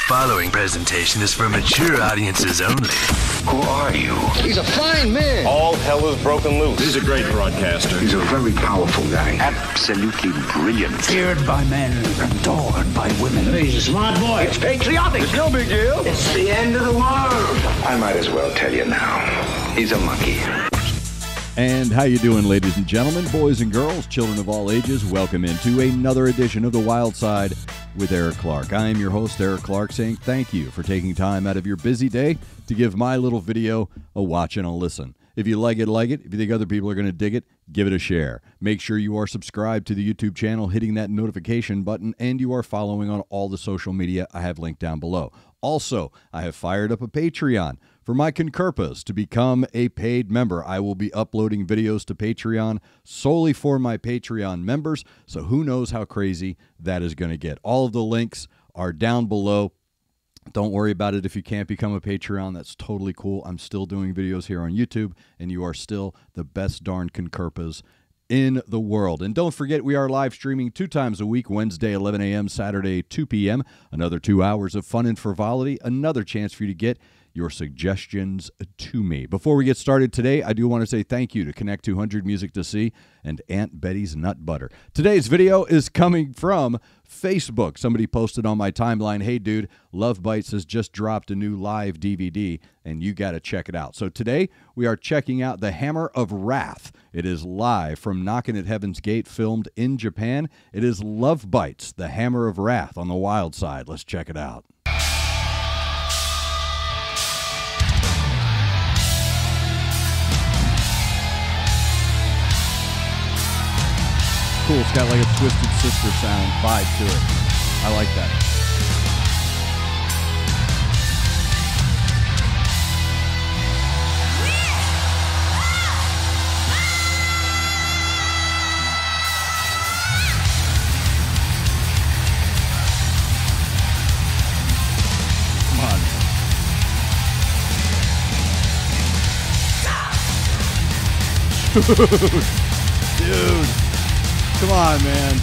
following presentation is for mature audiences only. Who are you? He's a fine man. All hell is broken loose. He's a great broadcaster. He's a very powerful guy. Absolutely brilliant. Feared by men, adored by women. He's a smart boy. It's patriotic. It's no big deal. It's the end of the world. I might as well tell you now. He's a monkey. And how you doing, ladies and gentlemen, boys and girls, children of all ages? Welcome into another edition of the Wyldeside with Eric Clark. I am your host, Eric Clark, saying thank you for taking time out of your busy day to give my little video a watch and a listen. If you like it, like it. If you think other people are going to dig it, give it a share. Make sure you are subscribed to the YouTube channel, hitting that notification button, and you are following on all the social media I have linked down below. Also, I have fired up a Patreon for my CONCURPAs to become a paid member. I will be uploading videos to Patreon solely for my Patreon members, so who knows how crazy that is going to get. All of the links are down below. Don't worry about it if you can't become a Patreon. That's totally cool. I'm still doing videos here on YouTube, and you are still the best darn CONCURPAs in the world. And don't forget, we are live streaming 2 times a week, Wednesday 11 a.m., Saturday 2 p.m. Another 2 hours of fun and frivolity, another chance for you to get your suggestions to me. Before we get started today, I do want to say thank you to Connect 200 Music to See and Aunt Betty's Nut Butter. Today's video is coming from Facebook. Somebody posted on my timeline, hey dude, Lovebites has just dropped a new live DVD and you got to check it out. So today we are checking out The Hammer of Wrath. It is live from Knockin' at Heaven's Gate, filmed in Japan. It is Lovebites, The Hammer of Wrath on the Wyldeside. Let's check it out. Cool, it's got like a Twisted Sister sound vibe to it. I like that. Come on. Dude. Come on, man.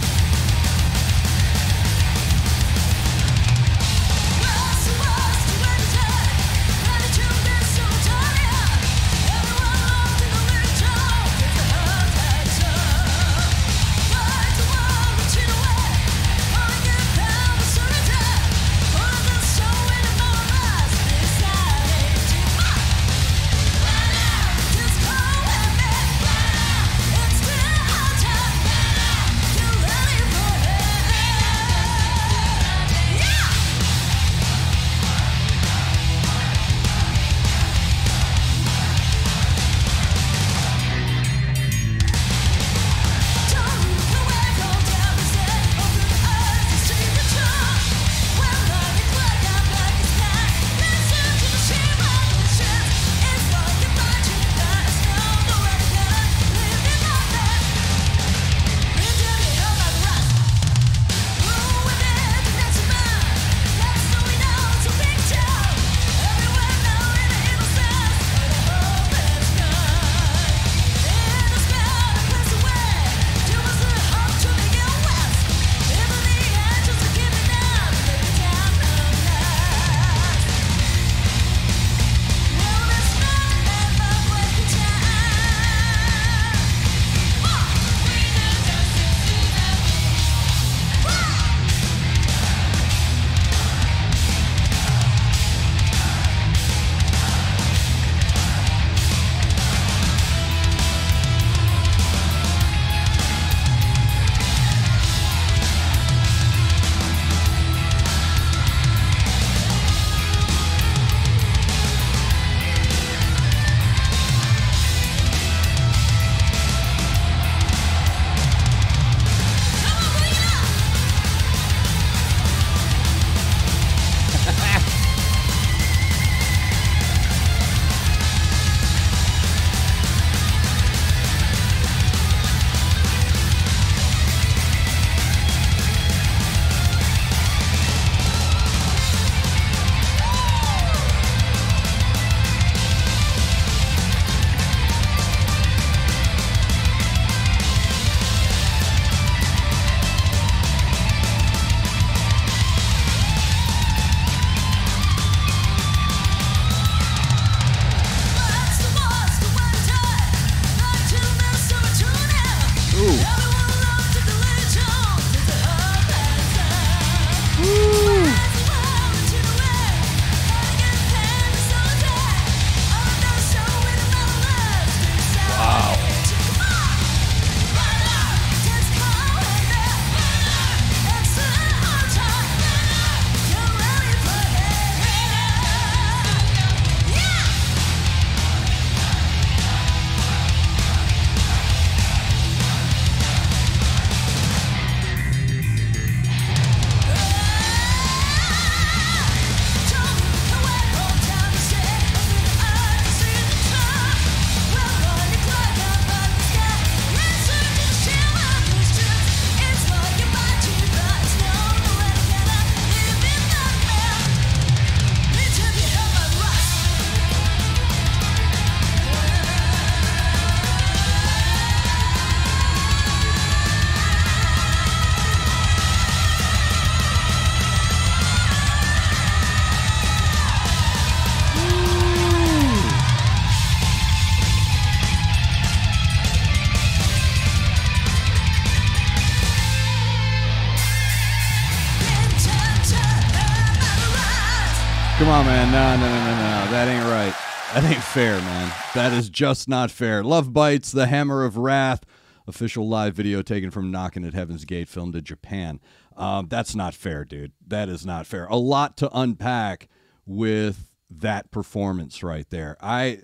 Come on, man. No. That ain't right. That ain't fair, man. That is just not fair. Lovebites, The Hammer of Wrath, official live video taken from Knockin' at Heaven's Gate, filmed in Japan. That's not fair, dude. That is not fair. A lot to unpack with that performance right there. I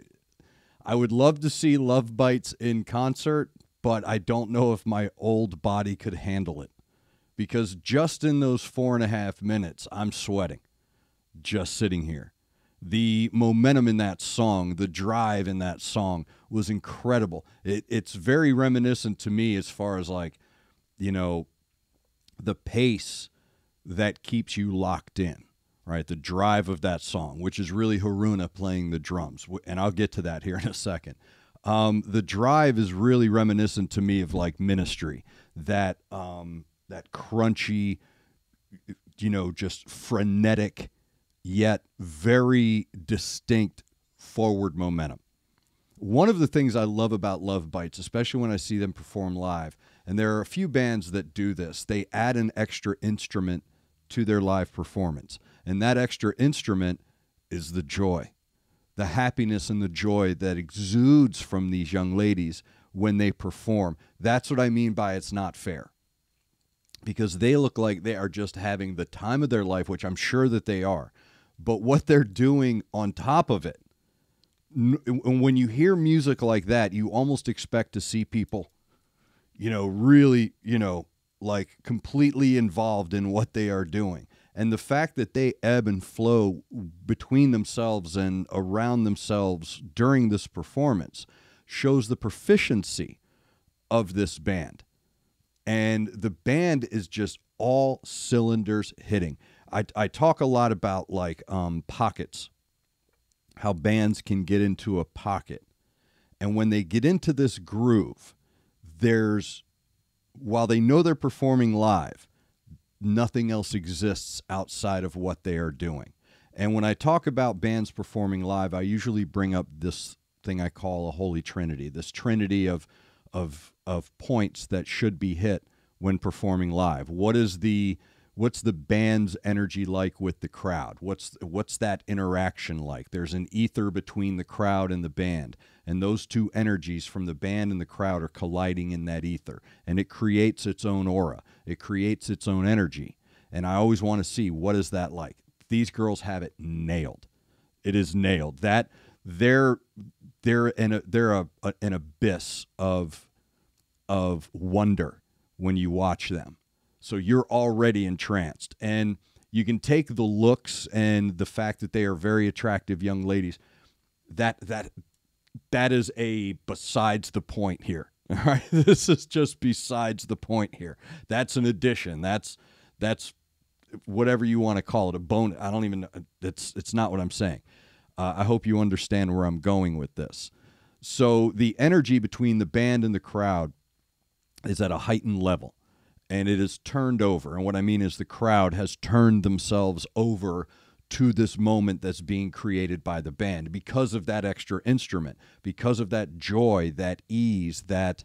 would love to see Lovebites in concert, but I don't know if my old body could handle it. Because just in those 4.5 minutes, I'm sweating. Just sitting here. The momentum in that song, the drive in that song was incredible. It's very reminiscent to me as far as like, you know, the pace that keeps you locked in, right? The drive of that song, which is really Haruna playing the drums. And I'll get to that here in a second. The drive is really reminiscent to me of like Ministry, that crunchy, you know, just frenetic, yet very distinct forward momentum. One of the things I love about Lovebites, especially when I see them perform live, and there are a few bands that do this, they add an extra instrument to their live performance. And that extra instrument is the joy, the happiness and the joy that exudes from these young ladies when they perform. That's what I mean by it's not fair. Because they look like they are just having the time of their life, which I'm sure that they are. But what they're doing on top of it, when you hear music like that, you almost expect to see people, you know, really, you know, like completely involved in what they are doing. And the fact that they ebb and flow between themselves and around themselves during this performance shows the proficiency of this band. And the band is just all cylinders hitting. I talk a lot about like pockets, how bands can get into a pocket. And when they get into this groove, while they know they're performing live, nothing else exists outside of what they are doing. And when I talk about bands performing live, I usually bring up this thing I call a holy trinity, this trinity of points that should be hit when performing live. What's the band's energy like with the crowd? What's that interaction like? There's an ether between the crowd and the band, and those two energies from the band and the crowd are colliding in that ether, and it creates its own aura. It creates its own energy, and I always want to see what is that like. These girls have it nailed. It is nailed. That they're an abyss of wonder when you watch them. So you're already entranced, and you can take the looks and the fact that they are very attractive young ladies. That is a besides the point here. All right, this is just besides the point here. That's an addition. That's whatever you want to call it, a bonus. I don't even know. It's not what I'm saying. I hope you understand where I'm going with this. So the energy between the band and the crowd is at a heightened level. And it is turned over. And what I mean is the crowd has turned themselves over to this moment that's being created by the band because of that extra instrument, because of that joy, that ease, that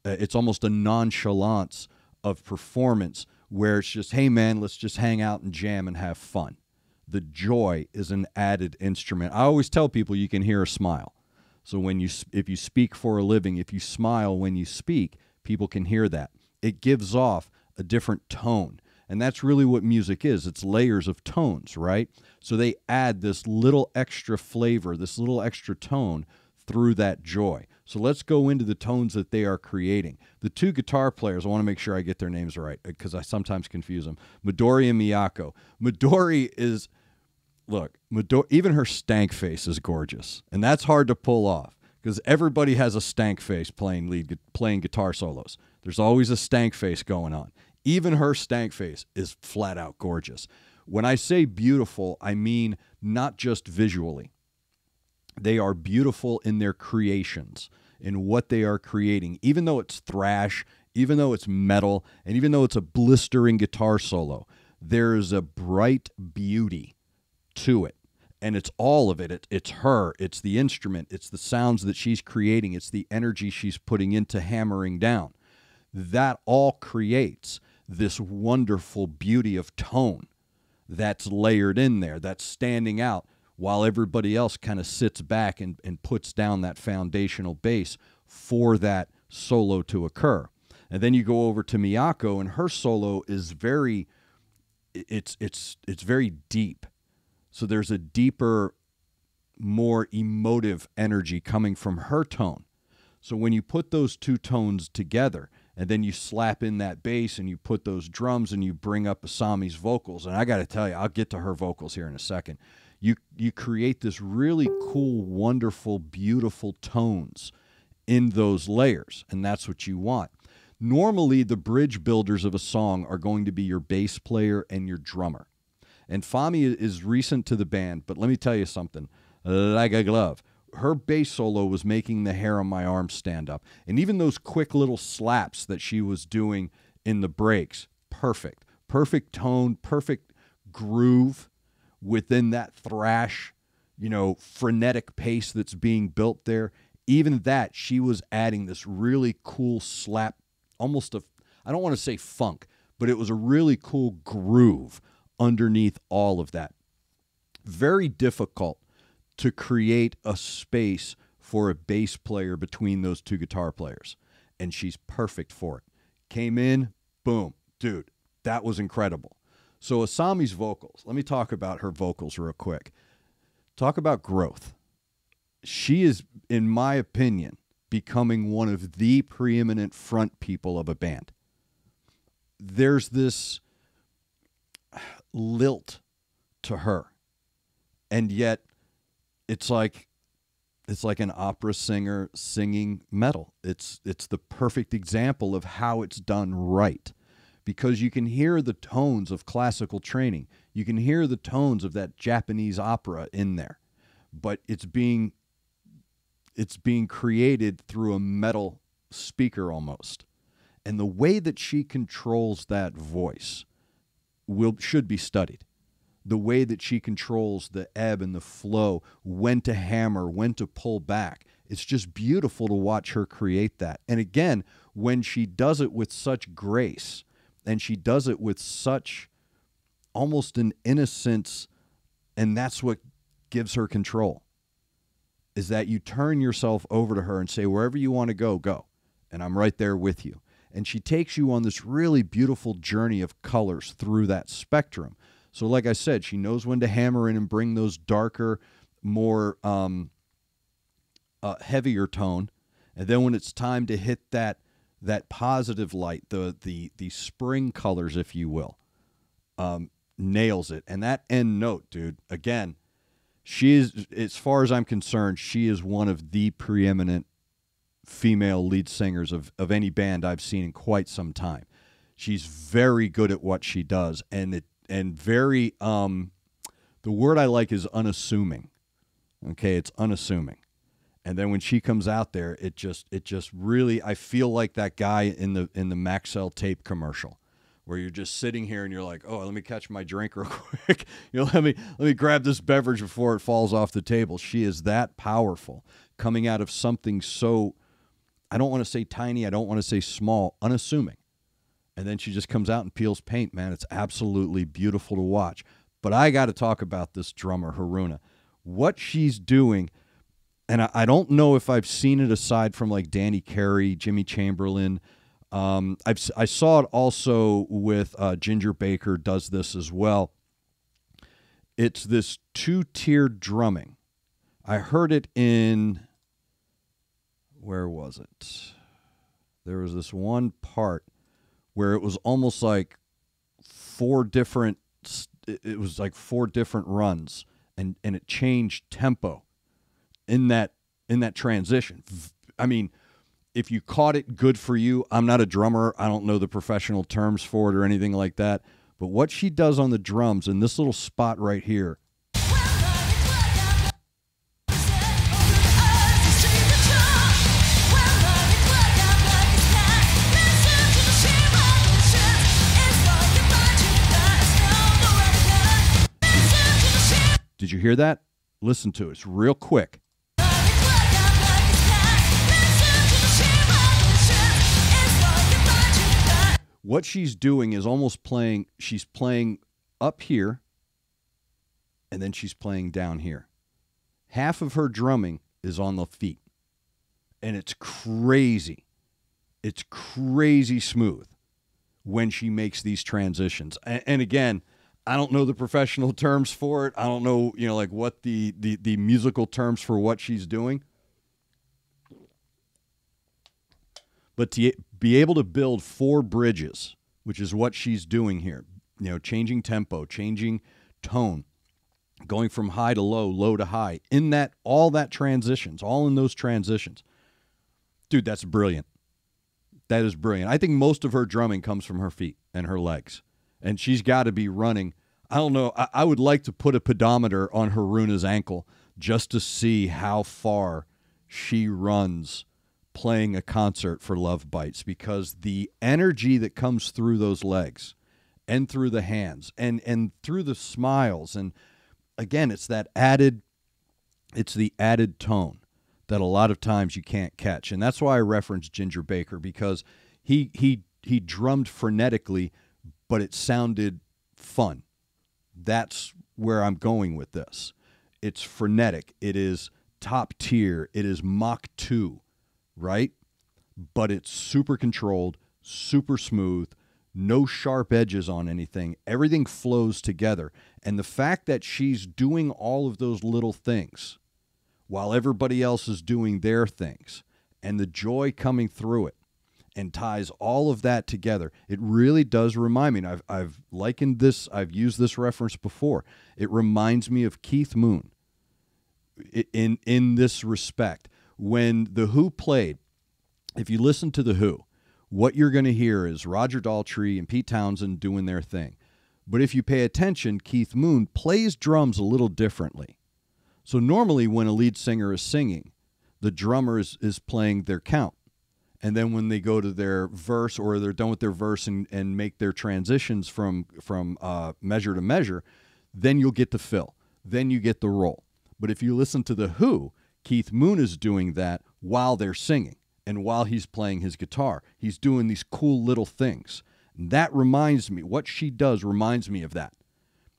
it's almost a nonchalance of performance where it's just, hey, man, let's just hang out and jam and have fun. The joy is an added instrument. I always tell people you can hear a smile. So if you speak for a living, if you smile when you speak, people can hear that. It gives off a different tone. And that's really what music is. It's layers of tones, right? So they add this little extra flavor, this little extra tone through that joy. So let's go into the tones that they are creating. The two guitar players, I want to make sure I get their names right because I sometimes confuse them. Midori and Miyako. Midori is, even her stank face is gorgeous. And that's hard to pull off because everybody has a stank face playing guitar solos. There's always a stank face going on. Even her stank face is flat out gorgeous. When I say beautiful, I mean not just visually. They are beautiful in their creations, in what they are creating. Even though it's thrash, even though it's metal, and even though it's a blistering guitar solo, there is a bright beauty to it. And it's all of it. It's her. It's the instrument. It's the sounds that she's creating. It's the energy she's putting into hammering down. That all creates this wonderful beauty of tone. that's layered in there, that's standing out, while everybody else kind of sits back and puts down that foundational base for that solo to occur. And then you go over to Miyako, and her solo is very, it's very deep. So there's a deeper, more emotive energy coming from her tone. So when you put those two tones together, and then you slap in that bass and you put those drums and you bring up Asami's vocals, and I got to tell you, I'll get to her vocals here in a second, you create this really cool, wonderful, beautiful tones in those layers, and that's what you want. Normally, the bridge builders of a song are going to be your bass player and your drummer. And Fami is recent to the band, but let me tell you something, like a glove. Her bass solo was making the hair on my arm stand up. And even those quick little slaps that she was doing in the breaks, perfect. Perfect tone, perfect groove within that thrash, frenetic pace that's being built there. Even that, she was adding this really cool slap, almost I don't want to say funk, but it was a really cool groove underneath all of that. Very difficult to create a space for a bass player between those two guitar players. And she's perfect for it. Came in, boom. Dude, that was incredible. So Asami's vocals, let me talk about her vocals real quick. Talk about growth. She is, in my opinion, becoming one of the preeminent front people of a band. There's this lilt to her, and yet it's like an opera singer singing metal. It's the perfect example of how it's done right, because you can hear the tones of classical training. You can hear the tones of that Japanese opera in there, but it's being created through a metal speaker almost. And the way that she controls that voice should be studied. The way that she controls the ebb and the flow, when to hammer, when to pull back. It's just beautiful to watch her create that. And again, when she does it with such grace, and she does it with such almost an innocence, and that's what gives her control, is that you turn yourself over to her and say, wherever you want to go, go. And I'm right there with you. And she takes you on this really beautiful journey of colors through that spectrum. So like I said, she knows when to hammer in and bring those darker, more heavier tone. And then when it's time to hit that positive light, the spring colors, if you will, nails it. And that end note, dude, again, she is, as far as I'm concerned, she is one of the preeminent female lead singers of any band I've seen in quite some time. She's very good at what she does, and very, the word I like is unassuming. Okay, it's unassuming. And then when she comes out there, it just really, I feel like that guy in the Maxell tape commercial, where you're just sitting here and you're like, oh, let me catch my drink real quick. Let me grab this beverage before it falls off the table. She is that powerful, coming out of something so, I don't want to say tiny, I don't want to say small, unassuming. And then she just comes out and peels paint, man. It's absolutely beautiful to watch. But I got to talk about this drummer, Haruna. What she's doing, and I don't know if I've seen it aside from like Danny Carey, Jimmy Chamberlain. I saw it also with Ginger Baker does this as well. It's this two-tiered drumming. I heard it in, where was it? There was this one part where it was almost like four different runs, and it changed tempo in that transition. I mean, if you caught it, good for you. I'm not a drummer. I don't know the professional terms for it or anything like that. But what she does on the drums in this little spot right here, did you hear that? Listen to it. It's real quick. What she's doing is almost playing, she's playing up here and then she's playing down here. Half of her drumming is on the feet, and it's crazy. It's crazy smooth when she makes these transitions. And again, I don't know the professional terms for it. I don't know, like what the musical terms for what she's doing. But to be able to build 4 bridges, which is what she's doing here, changing tempo, changing tone, going from high to low, low to high, all in those transitions. Dude, that's brilliant. That is brilliant. I think most of her drumming comes from her feet and her legs. And she's got to be running. I don't know. I would like to put a pedometer on Haruna's ankle just to see how far she runs playing a concert for Lovebites, because the energy that comes through those legs and through the hands and through the smiles, and again, it's the added tone that a lot of times you can't catch. And that's why I referenced Ginger Baker, because he drummed frenetically, but it sounded fun. That's where I'm going with this. It's frenetic. It is top tier. It is Mach 2, right? But it's super controlled, super smooth, no sharp edges on anything. Everything flows together. And the fact that she's doing all of those little things while everybody else is doing their things, and the joy coming through it, and ties all of that together, it really does remind me, and I've likened this, I've used this reference before, it reminds me of Keith Moon in this respect. When The Who played, if you listen to The Who, what you're going to hear is Roger Daltrey and Pete Townsend doing their thing. But if you pay attention, Keith Moon plays drums a little differently. So normally when a lead singer is singing, the drummer is playing their count. And then when they go to their verse, or they're done with their verse and make their transitions from measure to measure, then you'll get the fill. Then you get the roll. But if you listen to The Who, Keith Moon is doing that while they're singing and while he's playing his guitar. He's doing these cool little things. And that reminds me, what she does reminds me of that.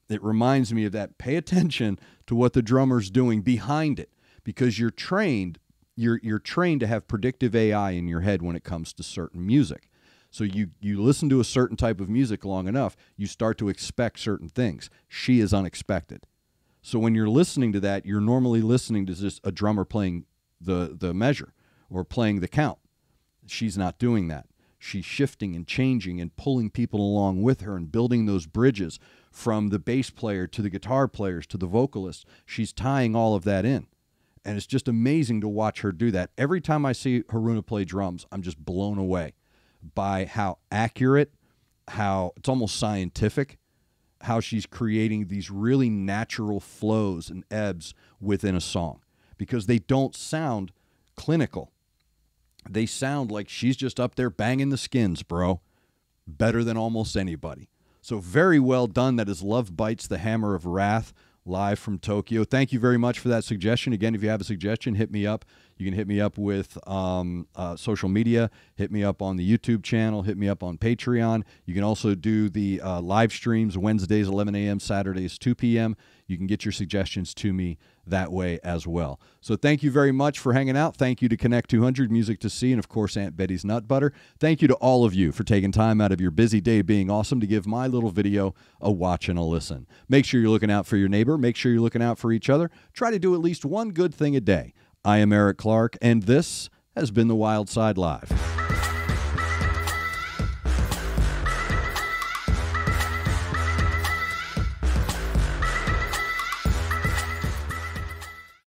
It reminds me of that. Pay attention to what the drummer's doing behind it, because you're trained to have predictive AI in your head when it comes to certain music. So you listen to a certain type of music long enough, you start to expect certain things. She is unexpected. So when you're listening to that, you're normally listening to just a drummer playing the measure or playing the count. She's not doing that. She's shifting and changing and pulling people along with her and building those bridges from the bass player to the guitar players to the vocalists. She's tying all of that in. And it's just amazing to watch her do that. Every time I see Haruna play drums, I'm just blown away by how accurate, how it's almost scientific, how she's creating these really natural flows and ebbs within a song, because they don't sound clinical. They sound like she's just up there banging the skins, bro. Better than almost anybody. So very well done. That is Lovebites, the Hammer of Wrath, live from Tokyo. Thank you very much for that suggestion. Again, if you have a suggestion, hit me up. You can hit me up with social media. Hit me up on the YouTube channel. Hit me up on Patreon. You can also do the live streams Wednesdays, 11 a.m., Saturdays, 2 p.m. You can get your suggestions to me that way as well. So thank you very much for hanging out. Thank you to Connect 200, Music to See, and of course, Aunt Betty's Nut Butter. Thank you to all of you for taking time out of your busy day being awesome to give my little video a watch and a listen. Make sure you're looking out for your neighbor. Make sure you're looking out for each other. Try to do at least one good thing a day. I am Eric Clark, and this has been the Wyldeside Live.